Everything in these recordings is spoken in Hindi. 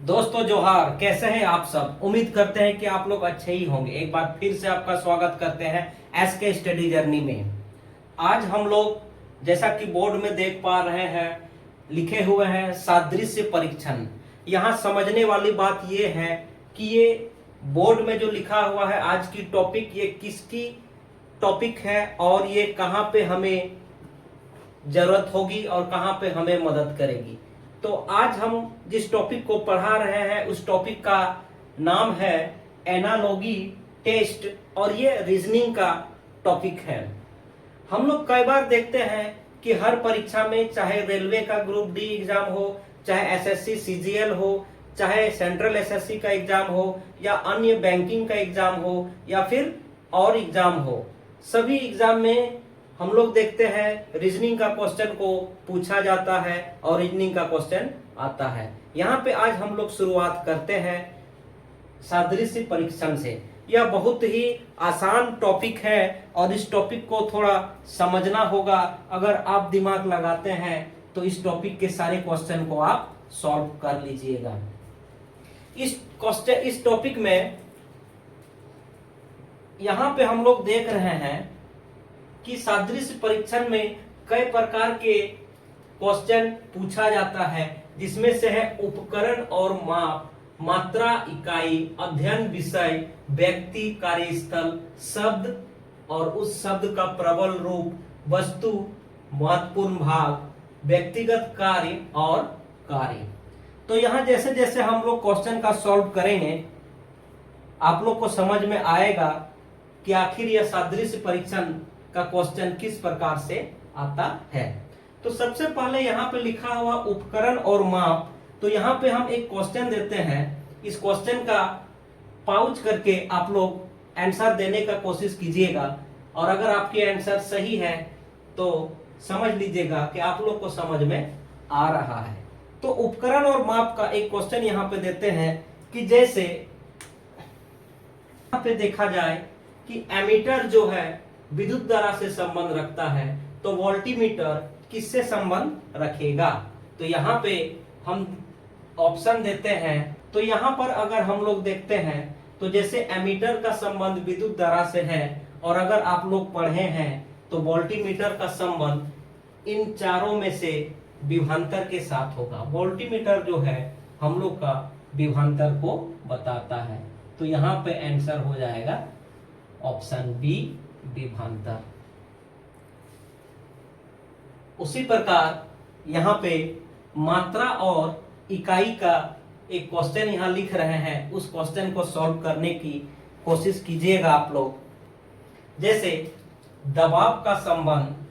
दोस्तों जोहार, कैसे हैं आप सब। उम्मीद करते हैं कि आप लोग अच्छे ही होंगे। एक बार फिर से आपका स्वागत करते हैं एसके स्टडी जर्नी में। आज हम लोग जैसा कि बोर्ड में देख पा रहे हैं, लिखे हुए हैं सादृश्य परीक्षण। यहाँ समझने वाली बात ये है कि ये बोर्ड में जो लिखा हुआ है आज की टॉपिक, ये किसकी टॉपिक है और ये कहाँ पे हमें जरूरत होगी और कहाँ पे हमें मदद करेगी। तो आज हम जिस टॉपिक को पढ़ा रहे हैं उस टॉपिक का नाम है एनालॉगी टेस्ट और ये रीजनिंग का टॉपिक है। हम लोग कई बार देखते हैं कि हर परीक्षा में, चाहे रेलवे का ग्रुप डी एग्जाम हो, चाहे एसएससी सीजीएल हो, चाहे सेंट्रल एसएससी का एग्जाम हो, या अन्य बैंकिंग का एग्जाम हो, या फिर और एग्जाम हो, सभी एग्जाम में हम लोग देखते हैं रीजनिंग का क्वेश्चन को पूछा जाता है और रीजनिंग का क्वेश्चन आता है। यहाँ पे आज हम लोग शुरुआत करते हैं सादृश्य परीक्षण से। यह बहुत ही आसान टॉपिक है और इस टॉपिक को थोड़ा समझना होगा। अगर आप दिमाग लगाते हैं तो इस टॉपिक के सारे क्वेश्चन को आप सॉल्व कर लीजिएगा। इस टॉपिक में यहाँ पे हम लोग देख रहे हैं कि सादृश्य परीक्षण में कई प्रकार के क्वेश्चन पूछा जाता है, जिसमें से है उपकरण और माप, मात्रा, इकाई, अध्ययन विषय, व्यक्ति, कार्यस्थल, शब्द और उस शब्द का प्रबल रूप, वस्तु, महत्वपूर्ण भाग, व्यक्तिगत कार्य और कार्य। तो यहाँ जैसे जैसे हम लोग क्वेश्चन का सॉल्व करेंगे आप लोग को समझ में आएगा कि आखिर यह सादृश्य परीक्षण का क्वेश्चन किस प्रकार से आता है। तो सबसे पहले यहाँ पे लिखा हुआ उपकरण और माप। तो यहाँ पे हम एक क्वेश्चन देते हैं, इस क्वेश्चन का पाउच करके आप लोग आंसर देने का कोशिश कीजिएगा और अगर आपके आंसर सही है तो समझ लीजिएगा कि आप लोग को समझ में आ रहा है। तो उपकरण और माप का एक क्वेश्चन यहाँ पे देते हैं कि जैसे यहाँ पे देखा जाए कि एमीटर जो है विद्युत धारा से संबंध रखता है, तो वोल्टीमीटर किससे संबंध रखेगा। तो यहाँ पे हम ऑप्शन देते हैं। तो यहाँ पर अगर हम लोग देखते हैं तो जैसे एमीटर का संबंध विद्युत धारा से है और अगर आप लोग पढ़े हैं तो वोल्टीमीटर का संबंध इन चारों में से विभवांतर के साथ होगा। वोल्टीमीटर जो है हम लोग का विभवांतर को बताता है। तो यहाँ पे आंसर हो जाएगा ऑप्शन बी, विभवांतर। उसी प्रकार यहाँ पे मात्रा और इकाई का एक क्वेश्चन यहाँ लिख रहे हैं, उस क्वेश्चन को सॉल्व करने की कोशिश कीजिएगा आप लोग। जैसे दबाव का संबंध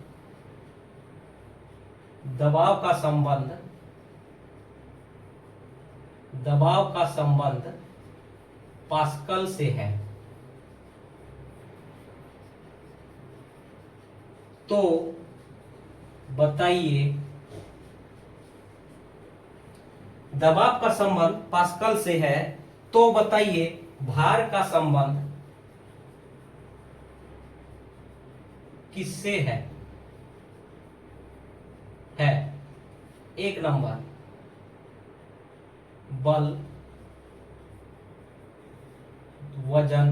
पास्कल से है, तो बताइए दबाव का संबंध पास्कल से है, तो बताइए भार का संबंध किससे है? एक नंबर बल, वजन,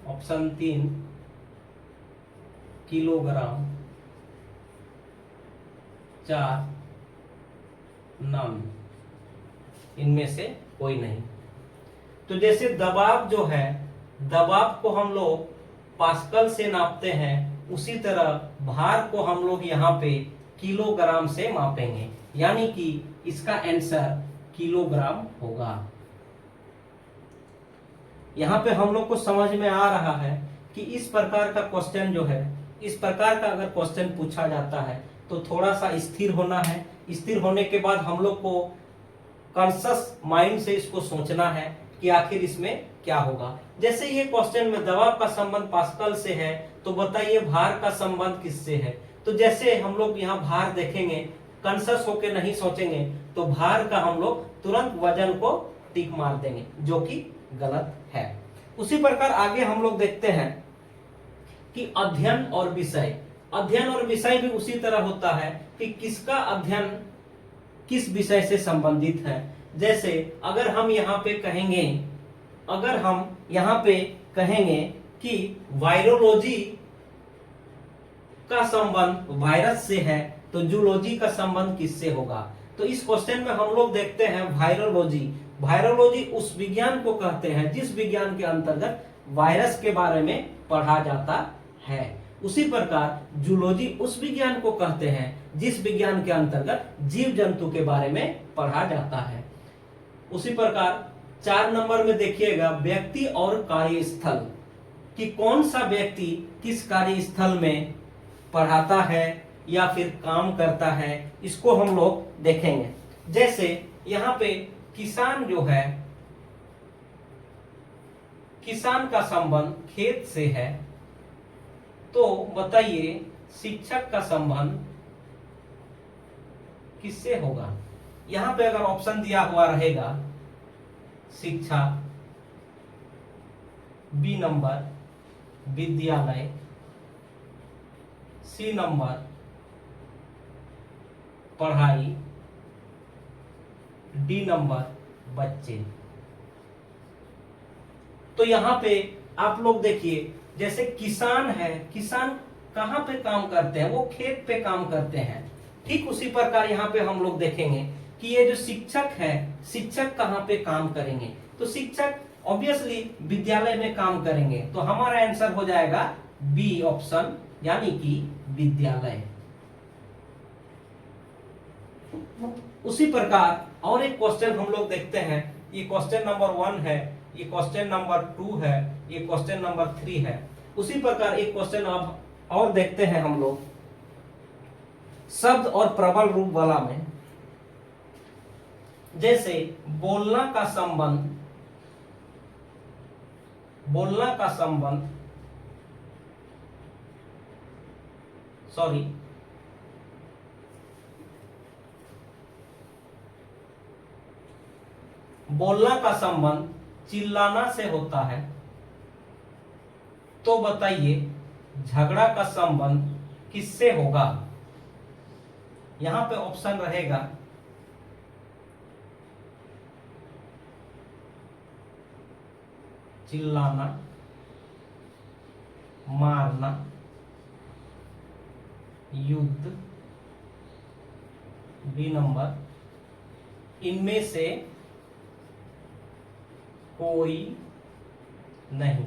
ऑप्शन 3 किलोग्राम, 4 नम, इनमें से कोई नहीं। तो जैसे दबाव जो है, दबाव को हम लोग पास्कल से नापते हैं, उसी तरह भार को हम लोग यहाँ पे किलोग्राम से मापेंगे, यानी कि इसका आंसर किलोग्राम होगा। यहाँ पे हम लोग को समझ में आ रहा है कि इस प्रकार का क्वेश्चन जो है, इस प्रकार का अगर क्वेश्चन पूछा जाता है तो थोड़ा सा स्थिर होना है। स्थिर होने के बाद हम लोग को कॉन्शियस माइंड से इसको सोचना है कि आखिर इसमें क्या होगा। जैसे ये क्वेश्चन में दबाव का संबंध पास्कल से है, तो बताइए भार का संबंध किससे है। तो जैसे हम लोग यहाँ भार देखेंगे, कॉन्शियस होके नहीं सोचेंगे, तो भार का हम लोग तुरंत वजन को टिक मार देंगे, जो कि गलत है। उसी प्रकार आगे हम लोग देखते हैं कि अध्ययन और विषय भी उसी तरह होता है कि किसका अध्ययन किस विषय से संबंधित है। जैसे अगर हम यहाँ पे कहेंगे कि वायरोलॉजी का संबंध वायरस से है, तो जूलॉजी का संबंध किससे होगा। तो इस क्वेश्चन में हम लोग देखते हैं वायरोलॉजी उस विज्ञान को कहते हैं जिस विज्ञान के अंतर्गत वायरस के बारे में पढ़ा जाता है। उसी प्रकार जूलॉजी उस विज्ञान को कहते हैं जिस विज्ञान के अंतर्गत जीव जंतु के बारे में पढ़ा जाता है। उसी प्रकार 4 नंबर में देखिएगा व्यक्ति और कार्यस्थल, कि कौन सा व्यक्ति किस कार्यस्थल में पढ़ाता है या फिर काम करता है, इसको हम लोग देखेंगे। जैसे यहाँ पे किसान जो है, किसान का संबंध खेत से है, तो बताइए शिक्षक का संबंध किससे होगा। यहां पे अगर ऑप्शन दिया हुआ रहेगा शिक्षा, बी नंबर विद्यालय, सी नंबर पढ़ाई, डी नंबर बच्चे। तो यहां पे आप लोग देखिए, जैसे किसान है, किसान कहां पे काम करते हैं, वो खेत पे काम करते हैं। ठीक उसी प्रकार यहाँ पे हम लोग देखेंगे कि ये जो शिक्षक है, शिक्षक कहाँ पे काम करेंगे, तो शिक्षक ऑब्वियसली विद्यालय में काम करेंगे। तो हमारा आंसर हो जाएगा बी ऑप्शन, यानी कि विद्यालय। उसी प्रकार और एक क्वेश्चन हम लोग देखते हैं, ये क्वेश्चन नंबर 1 है, ये क्वेश्चन नंबर 2 है, ये क्वेश्चन नंबर 3 है। उसी प्रकार एक क्वेश्चन अब और देखते हैं हम लोग शब्द और प्रबल रूप वाला में। जैसे बोलना का संबंध बोलना का संबंध चिल्लाना से होता है, तो बताइए झगड़ा का संबंध किससे होगा। यहां पे ऑप्शन रहेगा चिल्लाना, मारना, युद्ध, बी नंबर इनमें से कोई नहीं।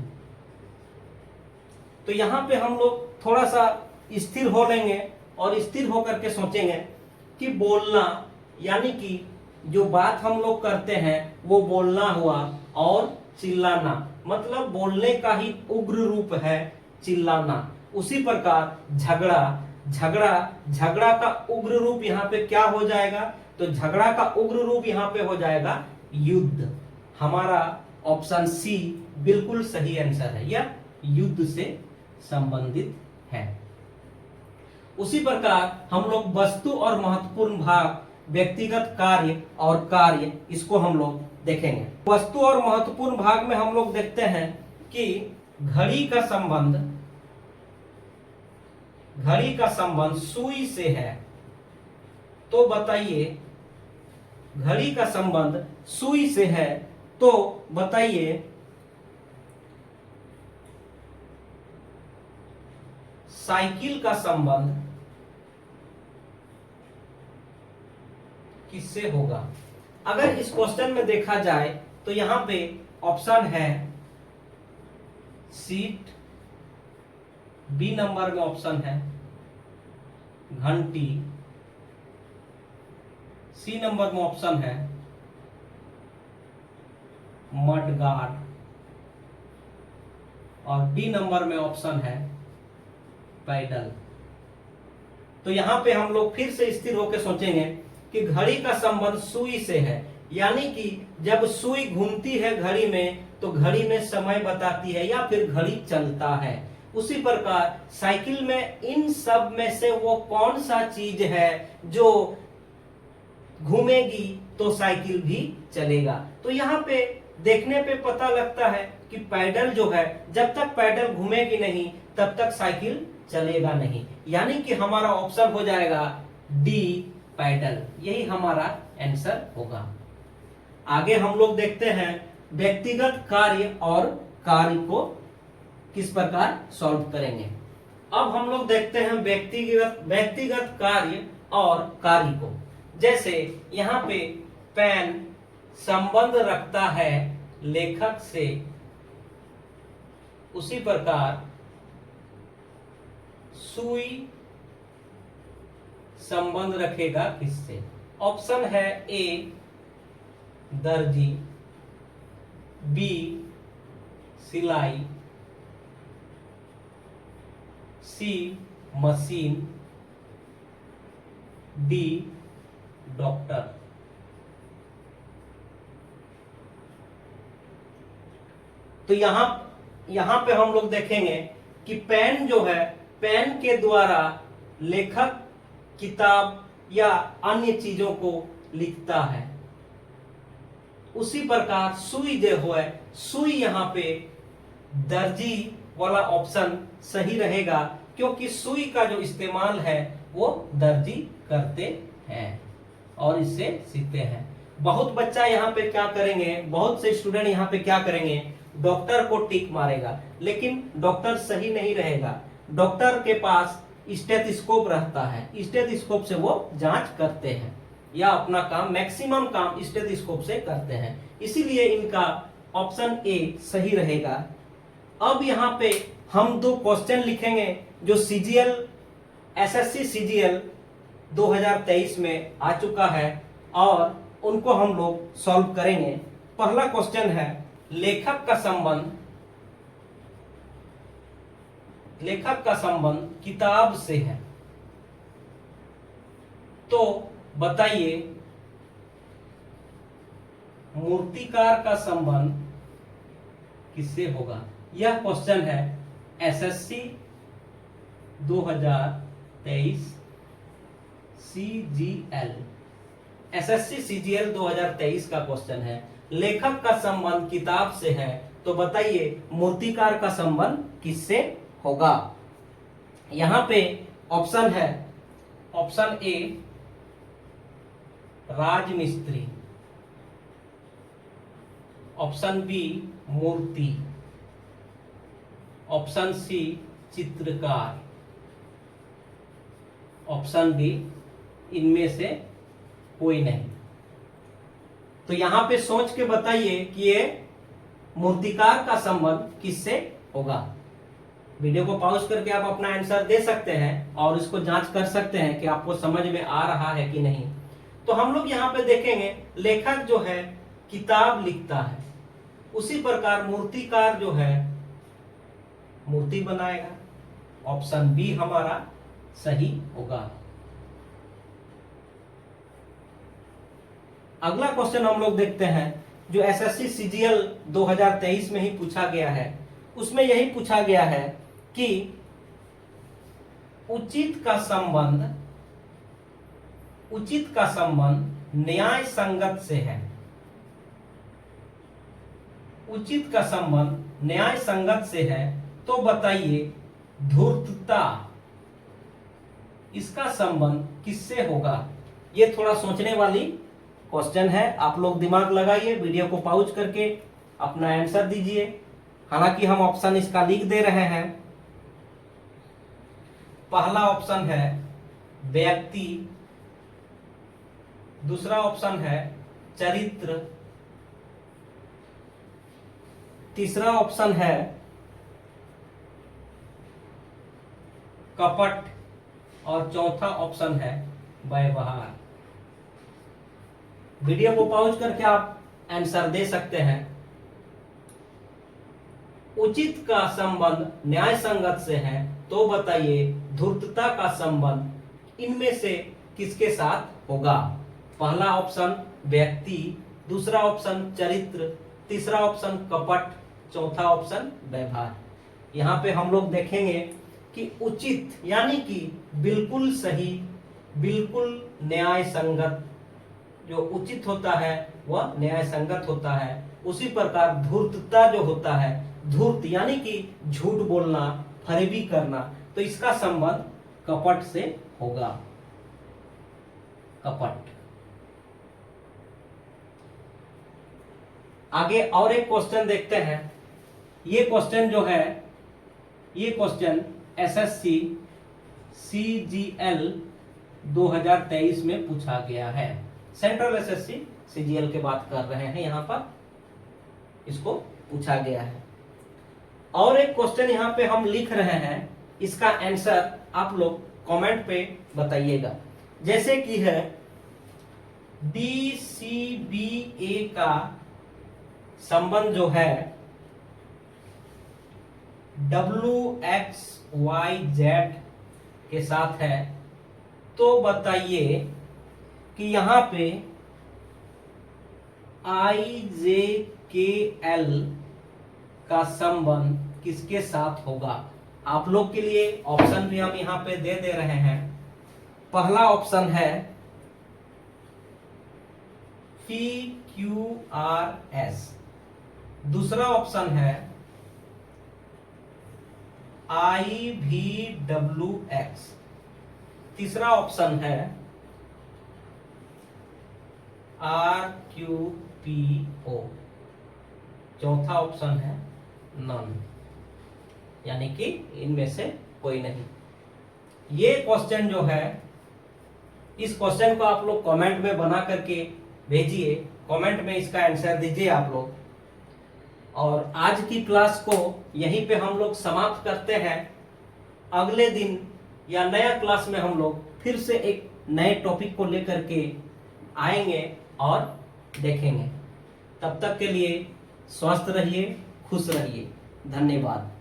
तो यहां पे हम लोग थोड़ा सा स्थिर हो लेंगे और स्थिर होकर के सोचेंगे कि बोलना, यानी कि जो बात हम लोग करते हैं वो बोलना हुआ, और चिल्लाना मतलब बोलने का ही उग्र रूप है चिल्लाना। उसी प्रकार झगड़ा का उग्र रूप यहाँ पे क्या हो जाएगा, तो झगड़ा का उग्र रूप यहाँ पे हो जाएगा युद्ध। हमारा ऑप्शन सी बिल्कुल सही आंसर है, यह युद्ध से संबंधित है। उसी प्रकार हम लोग वस्तु और महत्वपूर्ण भाग, व्यक्तिगत कार्य और कार्य, इसको हम लोग देखेंगे। वस्तु और महत्वपूर्ण भाग में हम लोग देखते हैं कि घड़ी का संबंध सुई से है, तो बताइए घड़ी का संबंध सुई से है, तो बताइए साइकिल का संबंध किससे होगा। अगर इस क्वेश्चन में देखा जाए तो यहां पे ऑप्शन है सीट, बी नंबर में ऑप्शन है घंटी, सी नंबर में ऑप्शन है मडगार्ड, और डी नंबर में ऑप्शन है पैडल। तो यहां पे हम लोग फिर से स्थिर होकर सोचेंगे कि घड़ी का संबंध सुई से है, यानी कि जब सुई घूमती है घड़ी में तो घड़ी में समय बताती है या फिर घड़ी चलता है। उसी प्रकार साइकिल में इन सब में से वो कौन सा चीज है जो घूमेगी तो साइकिल भी चलेगा। तो यहाँ पे देखने पे पता लगता है कि पैडल जो है, जब तक पैडल घूमेगी नहीं तब तक साइकिल चलेगा नहीं, यानी कि हमारा ऑप्शन हो जाएगा डी पैडल, यही हमारा आंसर होगा। आगे हम लोग देखते हैं व्यक्तिगत कार्य और कार्य को किस प्रकार सॉल्व करेंगे। अब हम लोग देखते हैं व्यक्तिगत कार्य और कार्य को। जैसे यहाँ पे पेन संबंध रखता है लेखक से, उसी प्रकार सुई संबंध रखेगा किससे। ऑप्शन है ए दर्जी, बी सिलाई, सी मशीन, डी डॉक्टर। तो यहां पे हम लोग देखेंगे कि पेन जो है, पेन के द्वारा लेखक किताब या अन्य चीजों को लिखता है। उसी प्रकार सुई जो है, सुई यहाँ पे दर्जी वाला ऑप्शन सही रहेगा, क्योंकि सुई का जो इस्तेमाल है वो दर्जी करते हैं और इससे सीखते हैं। बहुत बच्चा यहाँ पे क्या करेंगे, बहुत से स्टूडेंट यहाँ पे क्या करेंगे, डॉक्टर को टिक मारेगा, लेकिन डॉक्टर सही नहीं रहेगा। डॉक्टर के पास स्टेथोस्कोप रहता है, स्टेथोस्कोप से वो जांच करते हैं या अपना काम, मैक्सिमम काम स्टेथोस्कोप से करते हैं, इसीलिए इनका ऑप्शन ए सही रहेगा। अब यहाँ पे हम दो क्वेश्चन लिखेंगे जो सीजीएल, एसएससी सीजीएल 2023 में आ चुका है और उनको हम लोग सॉल्व करेंगे। पहला क्वेश्चन है लेखक का संबंध किताब से है, तो बताइए मूर्तिकार का संबंध किससे होगा। यह क्वेश्चन है एसएससी 2023 सीजीएल, एसएससी सीजीएल 2023 का क्वेश्चन है। लेखक का संबंध किताब से है, तो बताइए मूर्तिकार का संबंध किससे होगा। यहां पे ऑप्शन है, ऑप्शन ए राजमिस्त्री, ऑप्शन बी मूर्ति, ऑप्शन सी चित्रकार, ऑप्शन डी इनमें से कोई नहीं। तो यहां पे सोच के बताइए कि ये मूर्तिकार का संबंध किससे होगा। वीडियो को पॉज करके आप अपना आंसर दे सकते हैं और इसको जांच कर सकते हैं कि आपको समझ में आ रहा है कि नहीं। तो हम लोग यहाँ पे देखेंगे लेखक जो है किताब लिखता है, उसी प्रकार मूर्तिकार जो है मूर्ति बनाएगा। ऑप्शन बी हमारा सही होगा। अगला क्वेश्चन हम लोग देखते हैं जो एसएससी सीजीएल 2023 में ही पूछा गया है। उसमें यही पूछा गया है कि उचित का संबंध न्याय संगत से है। उचित का संबंध न्याय संगत से है, तो बताइए धूर्तता, इसका संबंध किससे होगा। ये थोड़ा सोचने वाली क्वेश्चन है, आप लोग दिमाग लगाइए, वीडियो को पॉज करके अपना आंसर दीजिए। हालांकि हम ऑप्शन इसका लिख दे रहे हैं। पहला ऑप्शन है व्यक्ति, दूसरा ऑप्शन है चरित्र, तीसरा ऑप्शन है कपट और चौथा ऑप्शन है व्यवहार। वीडियो को पॉज करके आप आंसर दे सकते हैं। उचित का संबंध न्याय संगत से है, तो बताइए धूर्तता का संबंध इनमें से किसके साथ होगा। पहला ऑप्शन व्यक्ति, दूसरा ऑप्शन चरित्र, तीसरा ऑप्शन कपट, चौथा ऑप्शन व्यवहार। यहाँ पे हम लोग देखेंगे कि उचित यानी कि बिल्कुल सही, बिल्कुल न्याय संगत, जो उचित होता है वह न्याय संगत होता है। उसी प्रकार धूर्तता जो होता है, धूर्त यानी कि झूठ बोलना, फरेबी करना, तो इसका संबंध कपट से होगा। कपट। आगे और एक क्वेश्चन देखते हैं। ये क्वेश्चन जो है, ये क्वेश्चन एसएससी सीजीएल 2023 में पूछा गया है। सेंट्रल एसएससी सीजीएल के बात कर रहे हैं, यहां पर इसको पूछा गया है। और एक क्वेश्चन यहां पे हम लिख रहे हैं, इसका आंसर आप लोग कमेंट पे बताइएगा। जैसे कि है डीसीबीए का संबंध जो है WXYZ के साथ है, तो बताइए कि यहां पे IJKL का संबंध किसके साथ होगा। आप लोग के लिए ऑप्शन भी हम यहां पे दे रहे हैं। पहला ऑप्शन है PQRS, दूसरा ऑप्शन है IVWX, तीसरा ऑप्शन है RQPO, चौथा ऑप्शन है नन, यानी कि इनमें से कोई नहीं। ये क्वेश्चन जो है, इस क्वेश्चन को आप लोग कमेंट में बना करके भेजिए, कमेंट में इसका आंसर दीजिए आप लोग। और आज की क्लास को यहीं पे हम लोग समाप्त करते हैं। अगले दिन या नया क्लास में हम लोग फिर से एक नए टॉपिक को लेकर के आएंगे और देखेंगे। तब तक के लिए स्वस्थ रहिए, खुश रहिए। धन्यवाद।